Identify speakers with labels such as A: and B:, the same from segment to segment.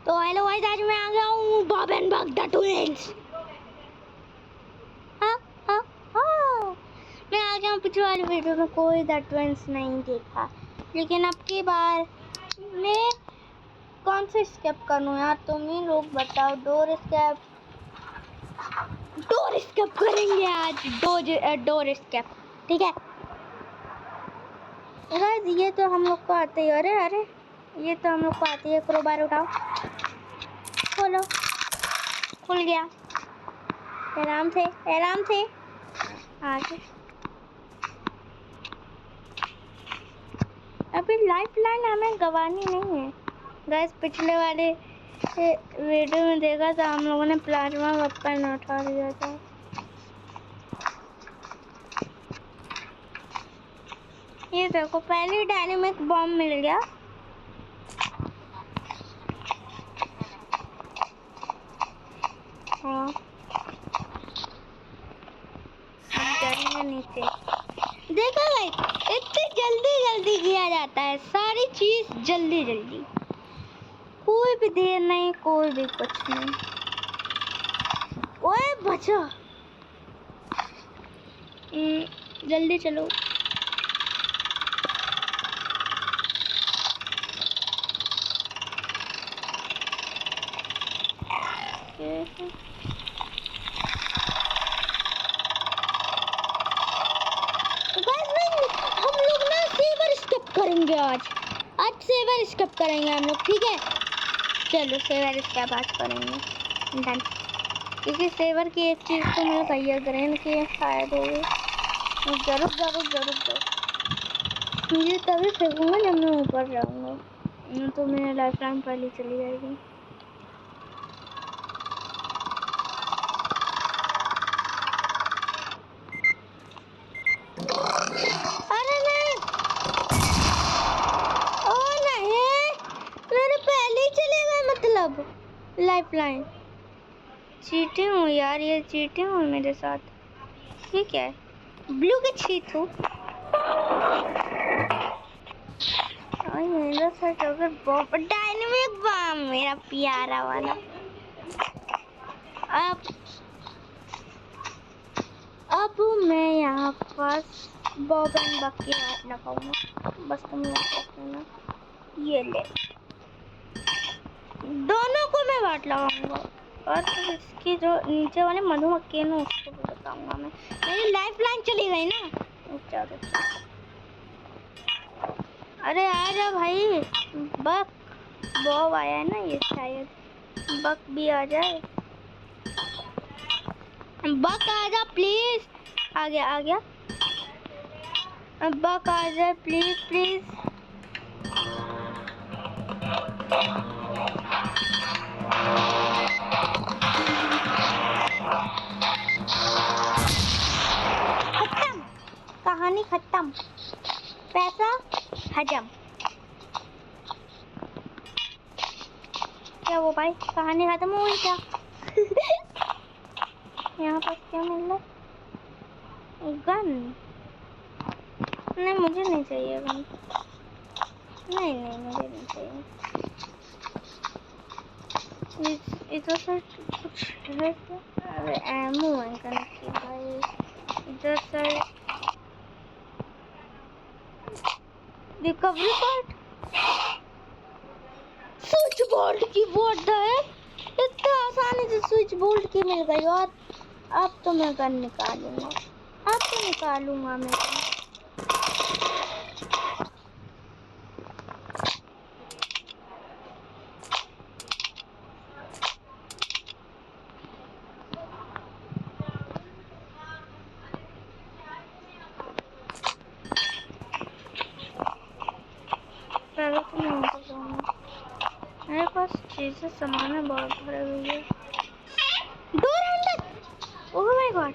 A: तो hello guys, आज मैं आ गया हूँ Bob and bug the twins. मैं आ गया हूँ। पिछले वाली वीडियो में कोई द ट्विंस नहीं देखा, लेकिन अब की बार मैं कौन से स्केप करूँ यार? तुम ही लोग बताओ। डोर स्केप करेंगे आज। डोर स्केप, ठीक है गाइस। ये तो हम लोग को आते ही। अरे ये तो हम लोग को आती है। क्रोबार उठाओ, खोलो। खुल गया। आराम से आगे। अभी लाइफ लाइन हमें गंवानी नहीं है गाइस। पिछले वाले वीडियो में देखा था, हम लोगों ने प्लाज्मा वेपन उठा लिया था। ये देखो, पहली डायनेमिक बॉम्ब मिल गया। हाँ, नीचे देखा भाई, इतनी जल्दी किया जाता है सारी चीज। जल्दी कोई भी देर नहीं, कोई भी कुछ नहीं। ओए बचा, जल्दी चलो। हम लोग ना सेवर स्किप करेंगे आज सेवर स्किप करेंगे हम लोग, ठीक है? चलो सेवर स्किप आज करेंगे, डन। क्योंकि सेवर की एक चीज़ तो मैं भैया ग्रहण की शायद होगी। जरूर मुझे तभी फेंकूंगा जब मैं ऊपर जाऊंगा, तो मेरा लाइफ लाइन पहले चली जाएगी। अरे नहीं, ओ नहीं, मेरे पहले ही चले गए। मतलब लाइफ लाइन चीटिंग हूँ यार, ये चीटिंग हूँ मेरे साथ। ठीक है, ब्लू के चीट हूँ। डायनेमिक बम मेरा प्यारा वाला। अब मैं यहाँ पर बॉब एंड बग की हाथ लगाऊंगा। बस तुम यहाँ, ये ले, दोनों को मैं वाट लगाऊंगा। और इसकी जो नीचे वाले मधुमक्खी है ना, उसको भी बताऊंगा मैं। मेरी लाइफ लाइन चली गई ना। अरे आ जा भाई, बॉब आया है ना, ये शायद बग भी आ जाए। बग आ जा प्लीज। आ गया। बग आ जाए प्लीज। खत्म, कहानी खत्म, पैसा हजम। क्या वो भाई, कहानी खत्म हो गई क्या? यहाँ पर क्या मिल रहा है? गन? नहीं, मुझे नहीं चाहिए गन। नहीं मुझे नहीं चाहिए। इधर से कुछ है क्या? अरे एमो है गन की भाई। इधर से रिकवरी कार्ड, स्विच बोल्ट की बोर्ड है। इतना आसानी से स्विच बोल्ट की मिल गई। और अब तो मैं गन निकालूंगा, मैं पहले तो मैं ऊपर जाऊंगा। मेरे पास चीजें सामान है बहुत भरे हुई है। Door handle, oh my God,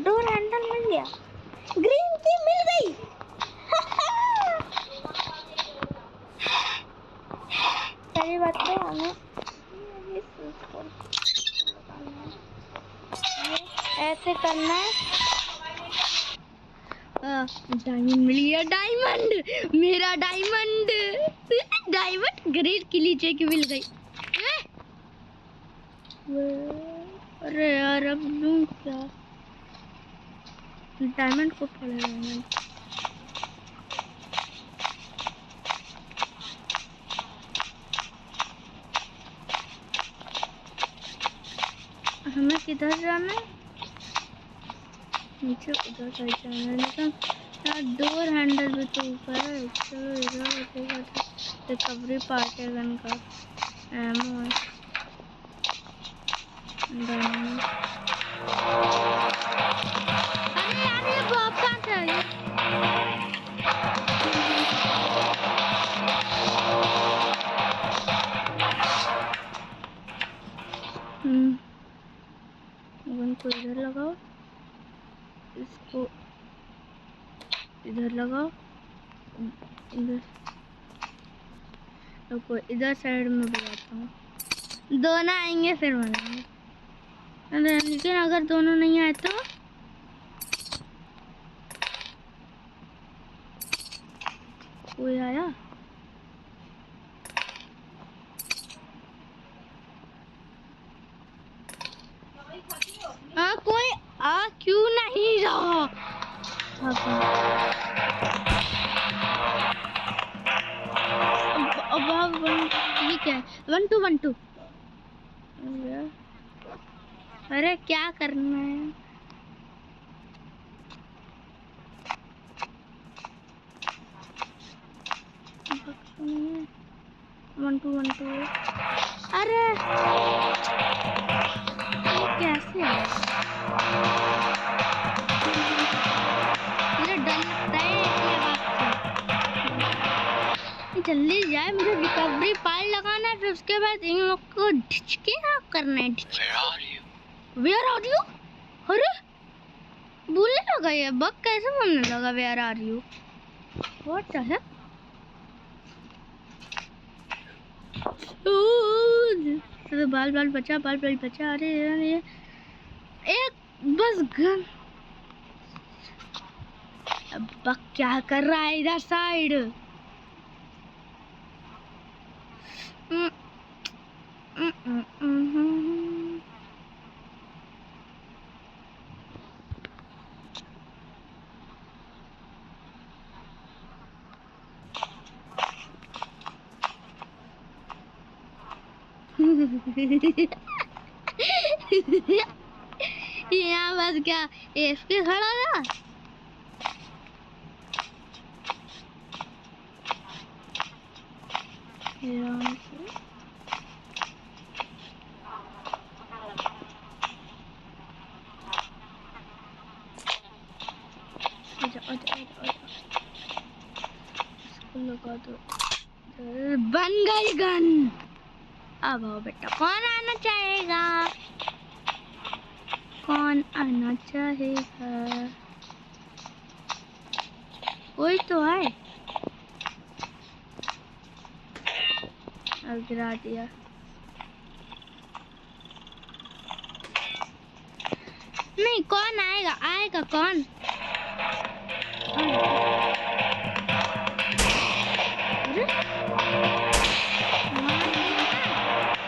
A: door handle मिल गया। ग्रीन की मिल गई। पहली बात तो हमें ऐसे करना है। डायमंड मिल गया, डायमंड, मेरा डायमंड। डायमंड ग्रेड के नीचे की मिल गई। अरे यार अब लूं क्या? डायमंड को पड़ेगा मैं। हमें किधर जाना है? नीचे उधर साइड जाना है, लेकिन यार डोर हैंडल भी तो ऊपर है। चलो इधर देखा था रिकवरी पार्ट है गन का एमो है। अरे यार ये बॉब कहाँ से आ गया? गन को इधर लगाओ, इसको इधर लगाओ, इधर रुको, इधर साइड में बुलाता हूँ। दोनों आएंगे फिर मारेंगे। लेकिन अगर दोनों नहीं आए तो कोई आया? हाँ कोई आ क्यों नहीं रहा? अब ये क्या है? 1-2-1-2। अरे क्या करना है? वन टू अरे ये कैसे है? मुझे डर लगता है ये बात से। जल्दी जाए, मुझे रिकवरी पाल लगाना है, फिर उसके बाद इन लोग को ढिचके करना है। Where are you? अरे बोलने लगा ये बग, कैसे बोलने लगा Where are you? What the heck? बाल बचा। अरे ये एक बस गन। अब क्या कर रहा है इधर साइड? यहाँ बस क्या एफके खड़ा था? लगा दो। बन गई गन। अब आओ बेटा, कौन आना चाहेगा? कौन आना चाहेगा? कोई तो आए। अब गिरा दिया। नहीं, कौन आएगा? आएगा कौन?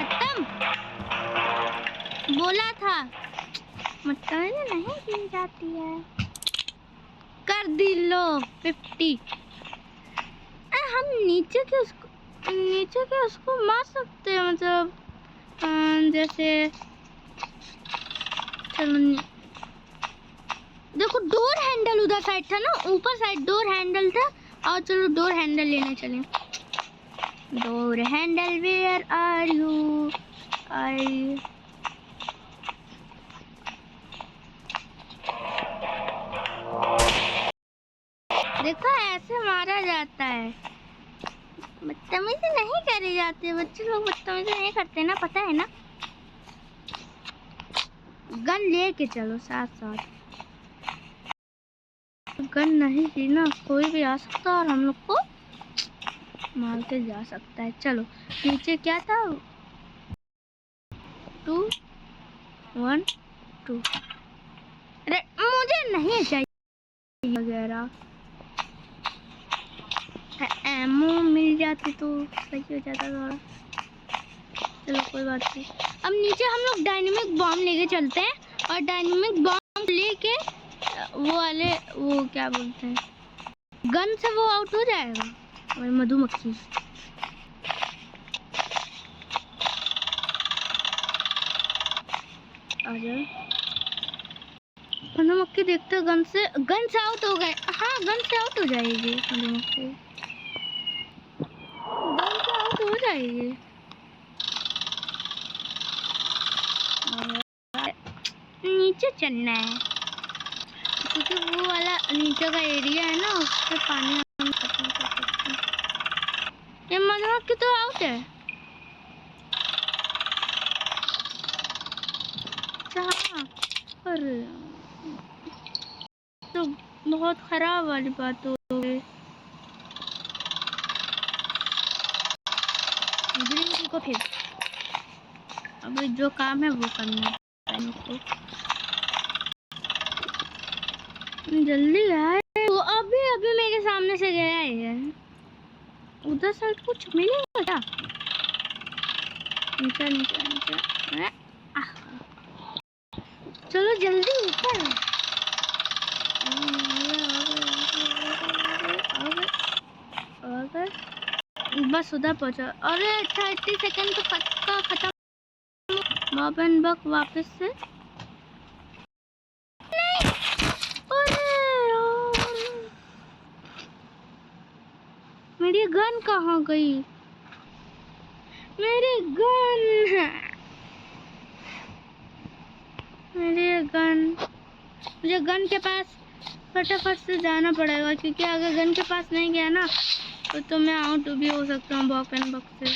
A: खत्म। बोला था मटन नहीं की जाती है। कर दी लो 50। हम नीचे के उसको मार सकते हैं, मतलब जैसे देखो डोर हैंडल उधर साइड था ना, ऊपर साइड डोर हैंडल था। और चलो डोर हैंडल लेने चले। Door handle where are you? आई देखो ऐसे मारा जाता है। बदतमीजी नहीं करी जाती, बच्चे लोग बदतमीजी नहीं करते ना, पता है ना। गन लेके चलो साथ। गन नहीं थी ना, कोई भी आ सकता और हम लोग को मार के जा सकता है। चलो नीचे क्या था? 2-1-2। अरे मुझे नहीं चाहिए वगैरह। एमो मिल जाती तो सही हो जाता थोड़ा। चलो कोई बात नहीं। अब नीचे हम लोग डायनेमिक बॉम्ब लेके चलते हैं और डायनेमिक बॉम्ब लेके वो वाले वो क्या बोलते हैं गन से वो आउट हो जाएगा। और मधुमक्खी आ जाए। मधुमक्खी देखते गन से आउट हो गए। हाँ गन से आउट हो जाएगी मधुमक्खी, गन से आउट हो जाएगी। नीचे चलना है क्योंकि वो वाला नीचे का एरिया है ना, उससे पानी हम खत्म कर सकते हैं। ये मधुमक्खी तो आउट है। अरे तो बहुत खराब वाली बात हो गई। ग्रीन को फिर अभी जो काम है वो करना है मुझको। जल्दी यार, वो अभी अभी मेरे सामने से गया है। उधर साइड कुछ मिलेगा क्या? नीचे नीचे नीचे। चलो जल्दी ऊपर। बस उधर पहुंचा। अरे 30 सेकंड तो पक्का खत्म। बॉब एंड बक वापस से नहीं। अरे मेरी गन कहाँ गई? मेरी गन मुझे गन के पास फटाफट से जाना पड़ेगा क्योंकि अगर गन के पास नहीं गया ना तो मैं आउट भी हो सकता हूँ बॉब एंड बक से।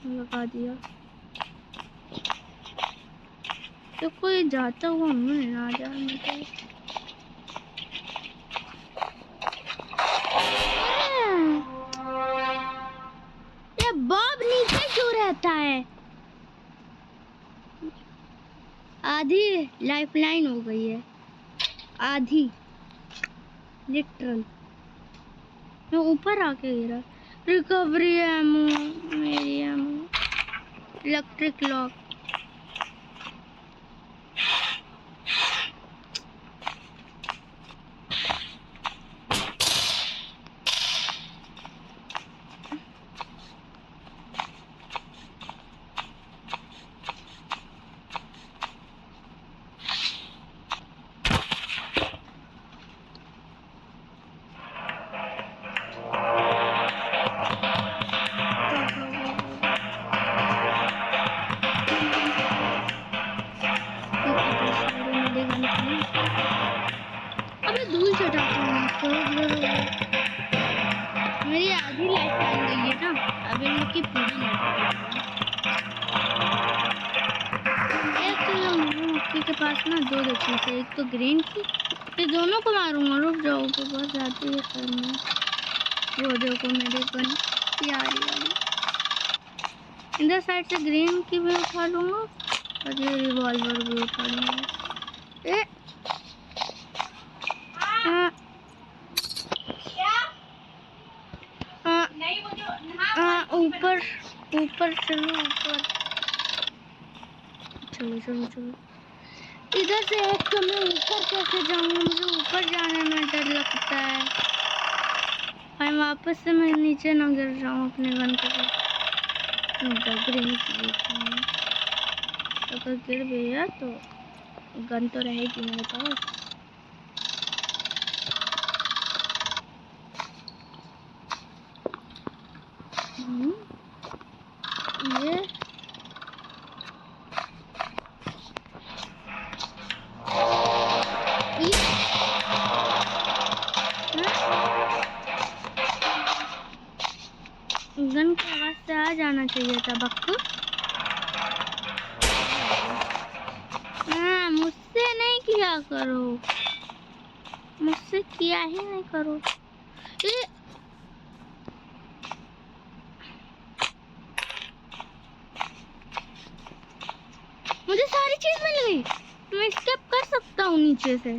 A: लगा दिया तो कोई जाता हुआ मुझे ना जाने दे। ये बॉब नीचे क्यों रहता है? आधी लाइफलाइन हो गई है, आधी लिटरल। मैं ऊपर आके गिरा। रिकवरी एमो, मेरी एमो, इलेक्ट्रिक लॉक। अबे दूर से मेरी आधी लाइफ लाइन गई है ना, अभी इन लोग की पूरी एक तो मक्की के पास ना दो देखी थे, एक तो ग्रीन की। ये दोनों को मारूंगा। रुक जाओ तो बहुत जाती है करना। वो देखो मेरी गन प्यारी वाली। इधर साइड से ग्रीन की भी उठा लूंगा और ये रिवॉल्वर भी उठा लूंगा। ऊपर ऊपर चलो, ऊपर चलो चलो चलो। इधर से एक तो मैं ऊपर कैसे जाऊंगा? मुझे ऊपर जाने में डर लगता है भाई, वापस से मैं नीचे ना गिर जाऊं अपने गन के साथ। अगर गिर गया तो गन तो रहेगी मेरे पास। ये गन की आवाज से आ जाना चाहिए था बक्कू। मुझसे नहीं किया करो, मुझसे किया ही नहीं करो। मुझे सारी चीज मिल गई। मैं स्केप कर सकता हूँ नीचे से।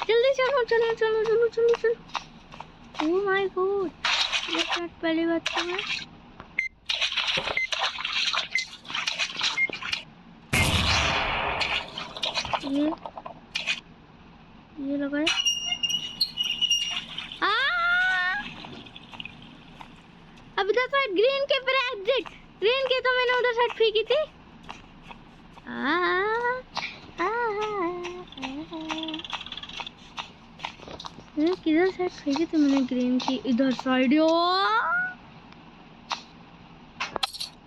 A: जल्दी चलो चलो चलो चलो चलो चलो। ओह माय गॉड, ये शायद पहली बात तो है। ये लगाए। अब इधर साइड ग्रीन के फिर एग्जिट। ग्रीन की तो मैंने उधर साइड फेंकी थी। किधर साइड फेंकी थी मैंने ग्रीन की? इधर साइड।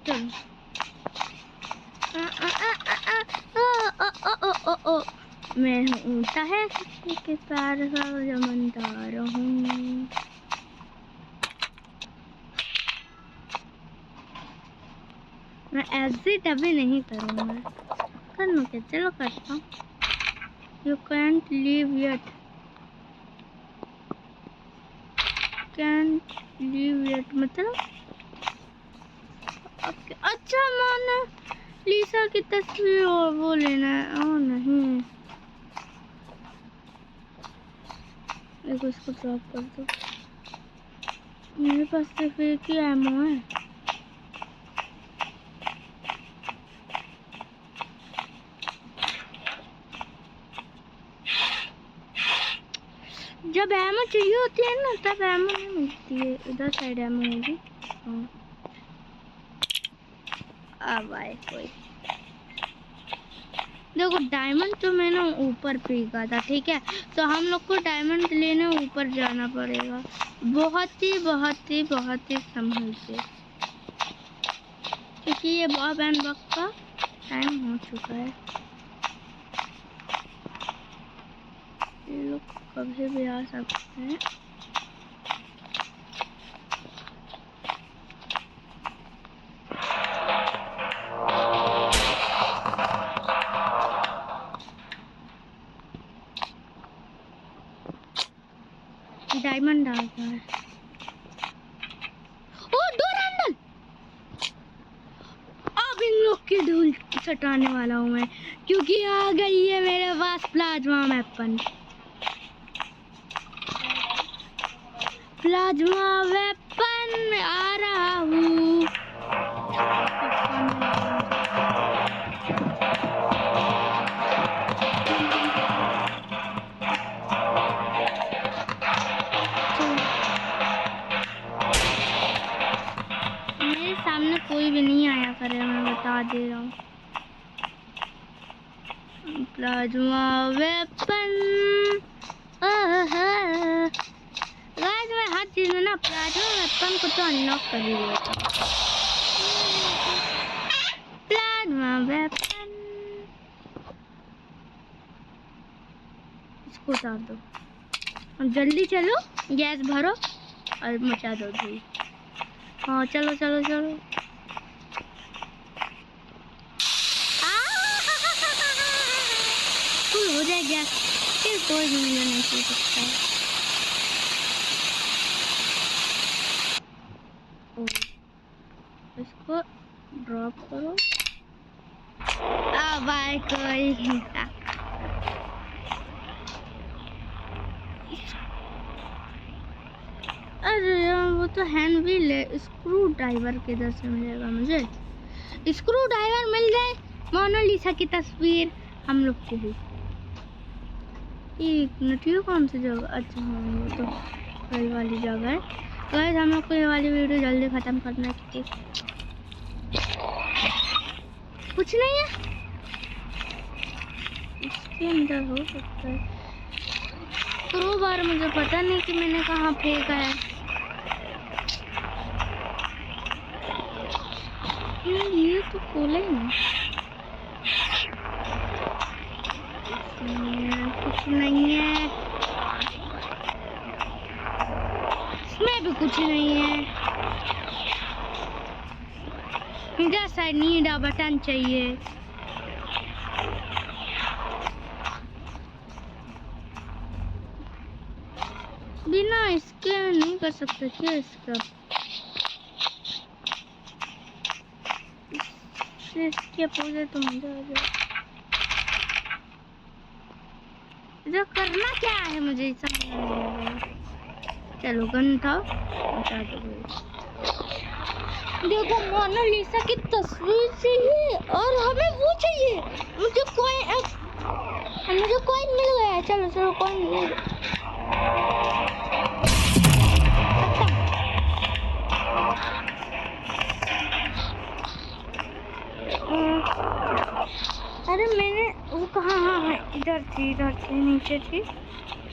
A: चल मैं हूँ ऊँटा है किसी के पैर का जमनदार हूँ। मैं एग्जिट अभी नहीं करूँगा। करना क्या, चलो करता हूँ। You can't leave yet. Can't leave yet मतलब अच्छा मैंने लीसा की तस्वीर और वो लेना है। ओ नहीं, देखो इसको ड्रॉप कर दो। मेरे पास सिर्फ एक ही एमो है। जब एमो चाहिए होती है ना तब एमो नहीं मिलती है। इधर साइड एमो होगी। हाँ अब आए कोई। देखो डायमंड तो मैंने ऊपर फेंका था, ठीक है, तो हम लोग को डायमंड लेने ऊपर जाना पड़ेगा। बहुत ही बहुत ही बहुत ही संभल से, क्योंकि ये बॉब एंड बक का टाइम हो चुका है। ये लोग कभी भी आ सकते हैं। डायमंड आ गया है। ओ दो रैंडल। अब इन लोग की धूल सटाने वाला हूँ मैं, क्योंकि आ गई है मेरे पास प्लाज्मा वेपन। प्लाज्मा वेपन आ रहा हूँ। मेरे सामने कोई भी नहीं आया करे, मैं बता दे रहा हूँ। Plasma weapon. गाइस मैं हर चीज में ना प्लाज्मा वेपन को तो अनलॉक कर ही लेता हूँ। प्लाज्मा वेपन इसको उतार दो। अब जल्दी चलो, गैस भरो और मचा दो धूल। हाँ चलो चलो चलो। फुल हो जाए गैस, फिर कोई भी मुझे नहीं छू सकता है। इसको ड्रॉप करो। भाई कोई हिंसा। अरे यार वो तो हैंड व्हील है। स्क्रू ड्राइवर किधर से मिलेगा मुझे? स्क्रू ड्राइवर मिल जाए, मोनालिसा की तस्वीर हम लोग को भी। एक मिनट, ये कौन सी जगह? अच्छा हाँ वो तो वही वाली जगह है। गाइस हम लोग को ये वाली वीडियो जल्दी खत्म करना है, क्योंकि कुछ नहीं है इसके अंदर। हो सकता है क्रोबार, मुझे पता नहीं कि मैंने कहाँ फेंका है। ये तो खोला ही नहीं। कुछ नहीं है इसमें भी, कुछ नहीं है। इधर साइड नीला बटन चाहिए। बिना इसके नहीं कर सकते क्या? इसका मुझे इसकी पूजा तो मजा आ जाए। जो करना क्या है मुझे समझ नहीं आ रहा है। चलो गन था बता दो भाई। देखो मोनालिसा की तस्वीर चाहिए और हमें वो चाहिए। मुझे कोइन मिल गया। चलो चलो कोइन मिल गया। अरे मैंने वो कहाँ, हाँ इधर थी नीचे थी।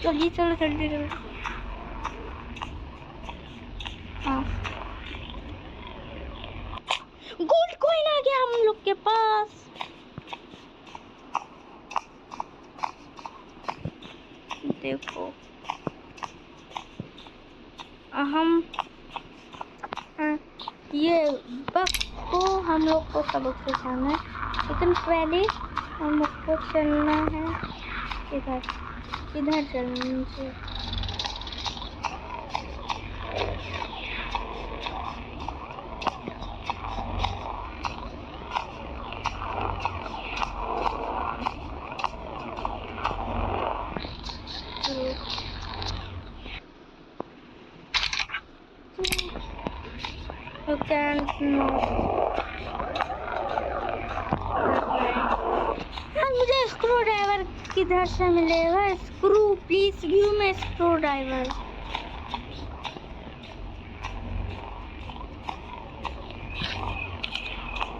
A: चलिए चलो जल्दी जल्दी। हाँ गोल्ड कॉइन आ गया हम लोग के पास। देखो हम ये बस को हम लोग को सबक सिखाना है, लेकिन पहले हम लोग को चलना है इधर चलना चाहिए। You can't मुझे स्क्रू ड्राइवर किधर से मिलेगा? Screw please give me screw driver.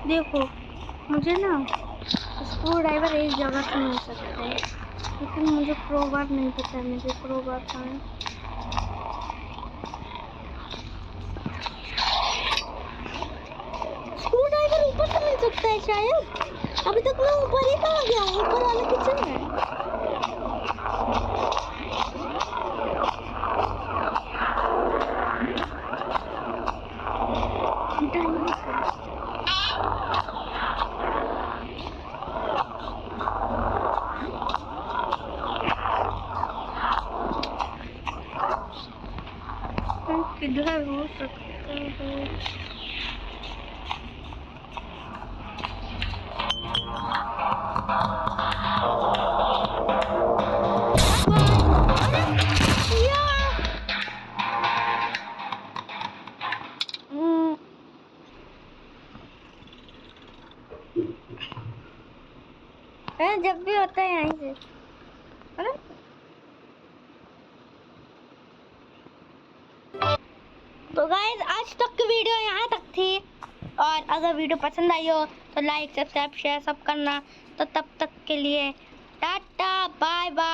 A: देखो मुझे ना स्क्रू ड्राइवर एक जगह से मिल सकता है, लेकिन मुझे क्रोबार नहीं पता है। मुझे क्रोबार कहाँ है? स्क्रू ड्राइवर ऊपर से मिल सकता है शायद। अभी तक मैं ऊपर ही कहाँ गया हूँ? ऊपर वाले किचन में। किधर हो सकता है? जब भी होता है यहीं से। अरे तो गाइस आज तक की वीडियो यहाँ तक थी, और अगर वीडियो पसंद आई हो तो लाइक सब्सक्राइब शेयर सब करना। तो तब तक के लिए टाटा बाय बाय।